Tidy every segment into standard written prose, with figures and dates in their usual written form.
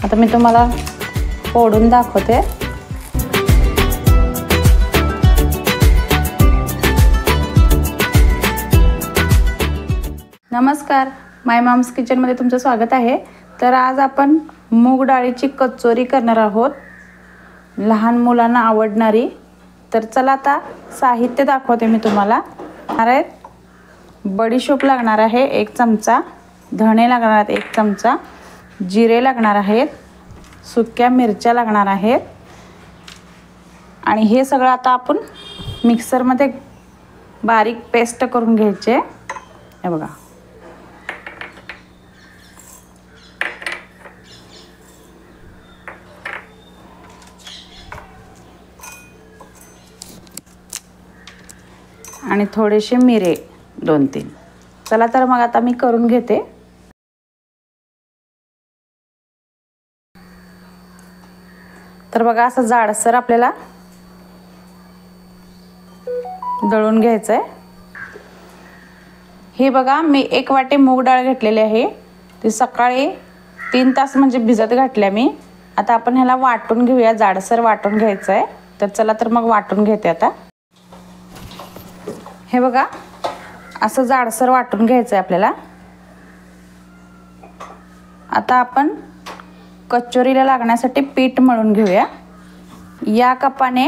आता मी तुम्हाला फोडून दाखवते। नमस्कार, माय मॉम्स किचनमध्ये तुमचं स्वागत आहे। तर आज आपण मूग डाळीची कचोरी करणार आहोत, लहान मुलांना आवडणारी। तर चला आता साहित्य दाखवते मी तुम्हाला। बडीशोप लागणार आहे 1 चमचा, धणे लागणार आहेत 1 चमचा, जिरे लागणार आहेत, सुक्या मिरच्या लागणार आहेत आणि हे सगळं आता आपण मिक्सरमध्ये बारीक पेस्ट करून घ्यायचे। हे बघा, आणि थोडेसे मिरे 2-3। चला तर मग आता मी करून घेते। तर बघा, असं जाडसर आपल्याला दळून घ्यायचं आहे। हे बघा, मी 1 वाटी मूग डाळ घेतलेली आहे। ती सकाळी 3 तास म्हणजे भिजत घातल्या मी। आता आपण ह्याला वाटून घेऊया, जाडसर वाटून घ्यायचं आहे। तर चला तर मग वाटून घेते आता। हे बघा, असं जाडसर वाटून घ्यायचं आहे आपल्याला। आता आपण कचोरीला लागण्यासाठी पीठ मळून घेऊया। या कपाने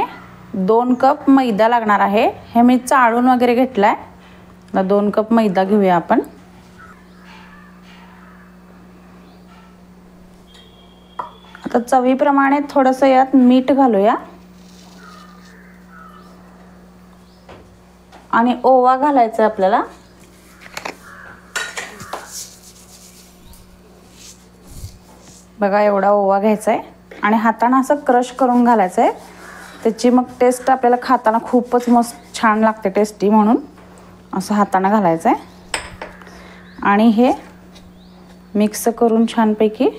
2 कप मैदा लागणार आहे। हे मी चाळून वगैरे घेतलाय। 2 कप मैदा घेऊया आपण। आता चवीप्रमाणे थोडंसं यात मीठ घालूया आणि ओवा घालायचा आपल्याला। बघा, एवढा ओवा घ्यायचा आहे आणि हाताने असं क्रश करून घालायचं आहे। त्याची मग टेस्ट आपल्याला खाताना खूपच मस्त छान लागते, टेस्टी म्हणून असं हाताने घालायचं आहे आणि हे मिक्स करून छानपैकी।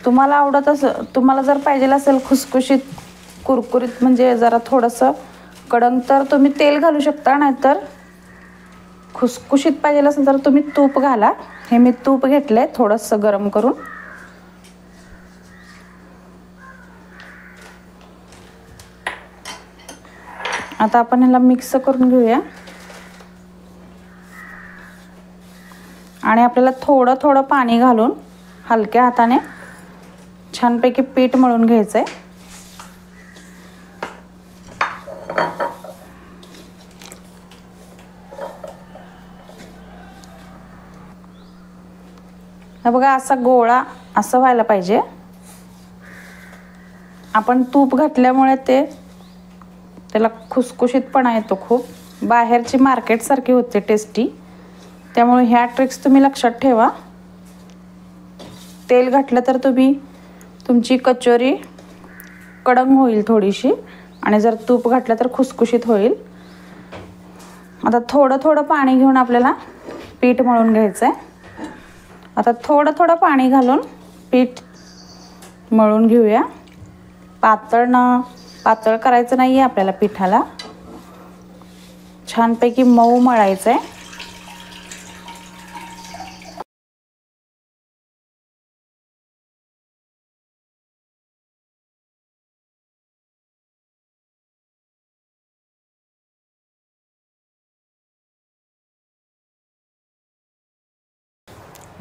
तुम्हाला जर पाहिजे असेल खुसखुशीत कुरकुरीत, म्हणजे जरा थोडंसं कडक, तर तुम्ही तेल घालू शकता, नाहीतर खुसखुशीत पाहिजे असेल तर तुम्ही तूप घाला। हे मी तूप घेतलंय थोडंसं गरम करून। आता आपण ह्याला मिक्स करून घेऊया आणि आपल्याला थोडं थोडं पाणी घालून हलक्या हाताने छानपैकी पीठ मळून घ्यायचं आहे। हे बघा, असा गोळा असं व्हायला पाहिजे। आपण तूप घातल्यामुळे त्याला खुसखुशीतपणा येतो खूप। बाहेरची मार्केट सारखी होते टेस्टी, त्यामुळे ह्या ट्रिक्स तुम्ही लक्षात ठेवा। तेल घातलं तर तुमची कचोरी कडक होईल थोडीशी, आणि जर तूप घातलं तर खुसखुशीत होईल। आता थोडं थोडं पाणी घेऊन आपल्याला पीठ मळून घ्यायचं आहे। आता थोडं थोडं पाणी घालून पीठ मळून घेऊया। पातळ करायचं नाही आहे आपल्याला पिठाला, छानपैकी मऊ मळायचं आहे।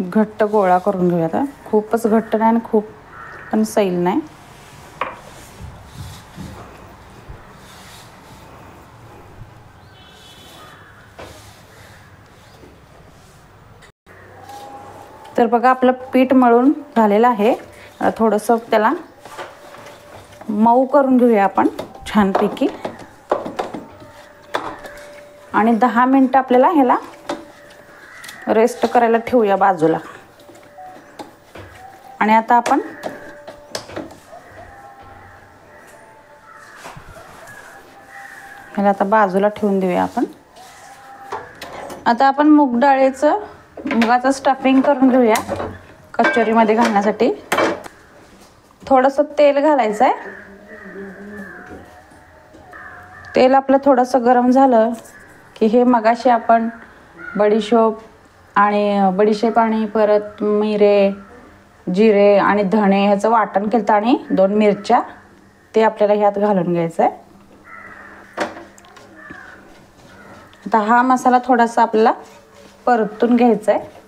घट्ट गोळा करून घेऊया। आता खूपच घट्ट नाही आणि खूप पण सैल नाही। तर बघा, आपलं पीठ मळून झालेलं आहे। थोडंसं त्याला मऊ करून घेऊया आपण छानपैकी, आणि 10 मिनिटं आपल्याला ह्याला रेस्ट करायला ठेवूया बाजूला। आणि आता आपण ह्याला आता बाजूला ठेवून देऊया आपण। आता आपण मुगाचं स्टफिंग करून घेऊया कचोरीमध्ये घालण्यासाठी। थोडंसं तेल घालायचं आहे। तेल आपलं थोडंसं गरम झालं की हे मगाशी आपण बडीशोप, आणि बडीशेप आणि परत मिरे, जिरे आणि धणे ह्याचं वाटण केलं आणि 2 मिरच्या ते आपल्याला ह्यात घालून घ्यायचं आहे. आता हा मसाला थोडासा आपल्याला परतून घ्यायचा आहे.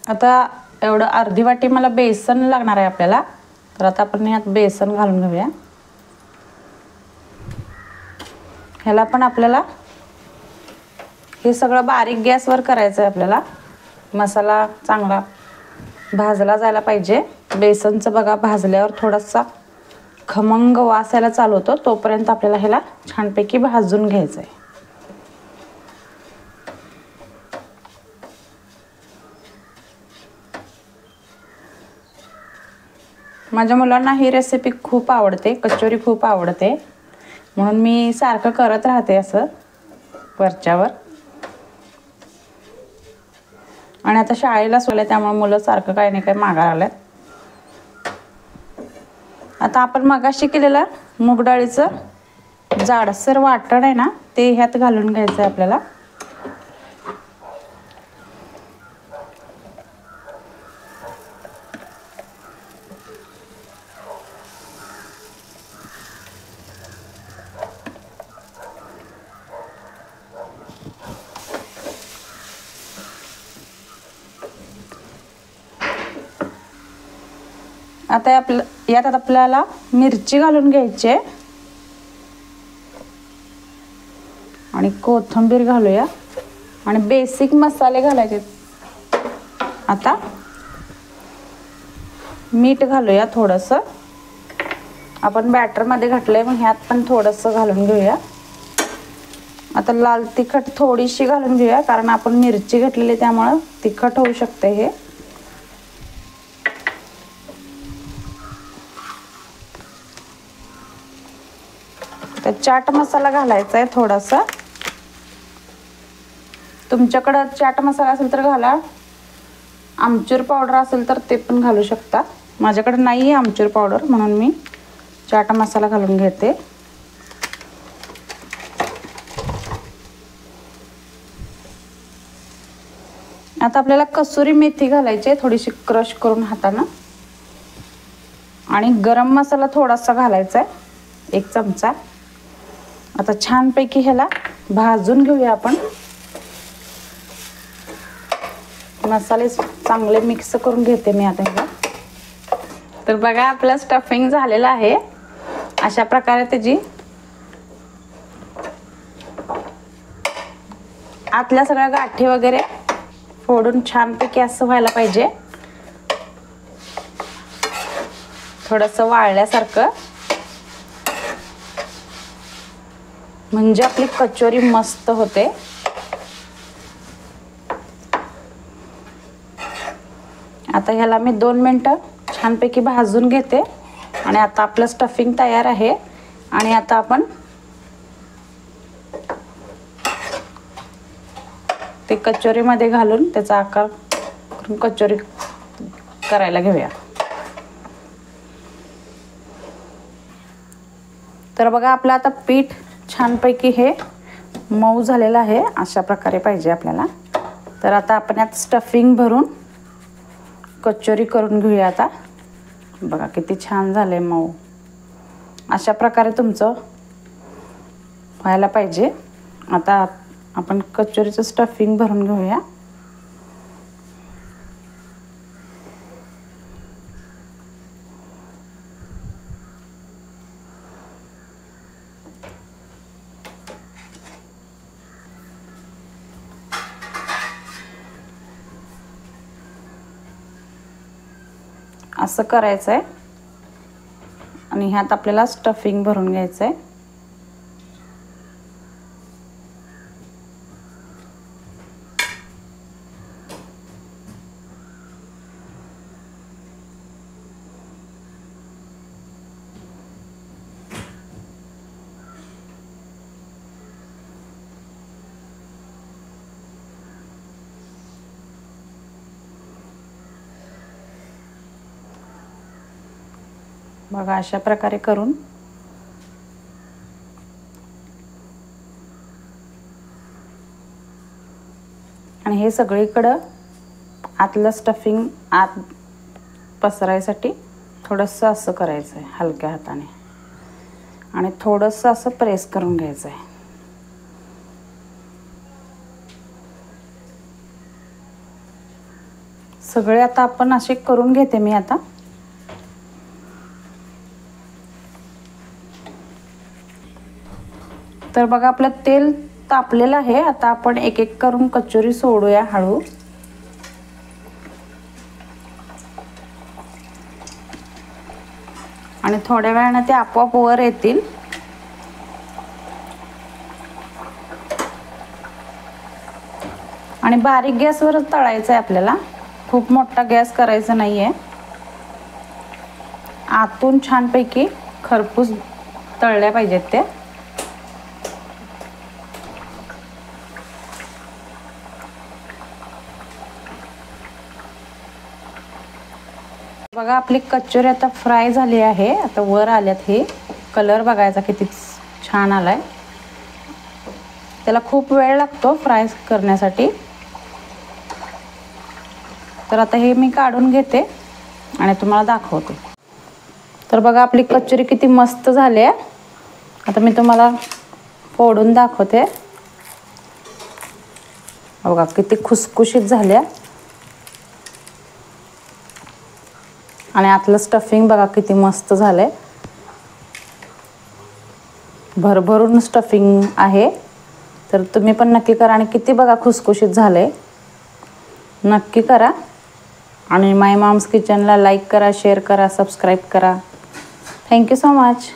आता एवढं अर्धी वाटी मला बेसन लागणार आहे आपल्याला, तर आता आपण यात बेसन घालून घेऊया. ह्याला पण आपल्याला हे सगळं बारीक गॅसवर करायचं आहे. आपल्याला मसाला चांगला भाजला जायला पाहिजे. बेसनचं बघा भाजल्यावर थोडासा खमंग वास यायला चालू होतो, तोपर्यंत आपल्याला ह्याला छानपैकी भाजून घ्यायचं आहे. माझ्या मुलांना ही रेसिपी खूप आवडते, कचोरी खूप आवडते, म्हणून मी सारखं करत राहते असं वरच्यावर. आणि आता शाळेला सोडले त्यामुळे मुलं सारखं काही नाही काही मागायला लागल्यात. आता आपण मगाशी केलेलं मूग डाळीचं जाडसर वाटण आहे ना, ते ह्यात घालून घ्यायचं आहे आपल्याला. आता यात आपल्याला मिरची घालून घ्यायची आहे आणि कोथिंबीर घालूया आणि बेसिक मसाले घालायचे. आता मीठ घालूया थोडंसं, आपण बॅटरमध्ये घातलंय मग ह्यात पण थोडंसं घालून घेऊया. आता लाल तिखट थोडीशी घालून घेऊया, कारण आपण मिरची घातलेली त्यामुळं तिखट होऊ शकते हे. तर चाट मसाला घालायचा आहे थोडासा. तुमच्याकडं चाट मसाला असेल तर घाला, आमचूर पावडर असेल तर ते पण घालू शकता. माझ्याकडे नाही आहे आमचूर पावडर, म्हणून मी चाट मसाला घालून घेते. आता आपल्याला कसुरी मेथी घालायची आहे थोडीशी क्रश करून हातानं, आणि गरम मसाला थोडासा घालायचा आहे 1 चमचा. आता छानपैकी ह्याला भाजून घेऊया आपण. मसाले चांगले मिक्स करून घेते मी आता ह्याला. तर बघा आपलं स्टफिंग झालेलं आहे. अशा प्रकारे त्याची आतल्या सगळ्या गाठी वगैरे फोडून छानपैकी असं व्हायला पाहिजे, थोडंसं वाळल्यासारखं, म्हणजे आपली कचोरी मस्त होते. आता ह्याला मी 2 मिनिटं छानपैकी भाजून घेते आणि आता आपलं स्टफिंग तयार आहे. आणि आता आपण ते कचोरीमध्ये घालून त्याचा आकार करून कचोरी करायला घेऊया. तर बघा आपलं आता पीठ छानपैकी हे मऊ झालेलं आहे, अशा प्रकारे पाहिजे आपल्याला. तर आता आपण यात स्टफिंग भरून कचोरी करून घेऊया. आता बघा किती छान झाले मऊ, अशा प्रकारे तुमचं व्हायला पाहिजे. आता आपण कचोरीचं स्टफिंग भरून घेऊया. असं करायचं आहे आणि ह्यात आपल्याला स्टफिंग भरून घ्यायचं आहे. बघा अशा प्रकारे करून आणि हे सगळीकडं आतलं स्टफिंग आत पसरायसाठी थोडंसं असं करायचं आहे हलक्या हाताने आणि थोडंसं असं प्रेस करून घ्यायचं आहे. सगळे आता आपण असे करून घेते मी आता. तर बघा आपलं तेल तापलेलं आहे. आता आपण एक एक करून कचोरी सोडूया हळू. आणि थोड्या वेळाने ते आपोआप वर येतील. आणि बारीक गॅसवरच तळायचं आहे आपल्याला, खूप मोठा गॅस करायचा नाहीये. आतून छानपैकी खरपूस तळल्या पाहिजेत ते. बघा आपली कचोरी आता फ्राय झाली आहे. आता वर आल्यात. हे कलर बघायचा किती छान आलाय. त्याला खूप वेळ लागतो फ्राय करण्यासाठी. तर आता हे मी काढून घेते आणि तुम्हाला दाखवते. तर बघा आपली कचोरी किती मस्त झाली आहे. आता मी तुम्हाला फोडून दाखवते. बघा किती खुसखुशीत झाल्या आणि आतलं स्टफिंग बघा किती मस्त झालंय. भरभरून स्टफिंग आहे. तर तुम्ही पण नक्की करा. आणि किती बघा खुसखुशीत झालंय. नक्की करा. आणि माय मॉम्स किचनला लाईक करा, शेअर करा, सबस्क्राईब करा. Thank you so much.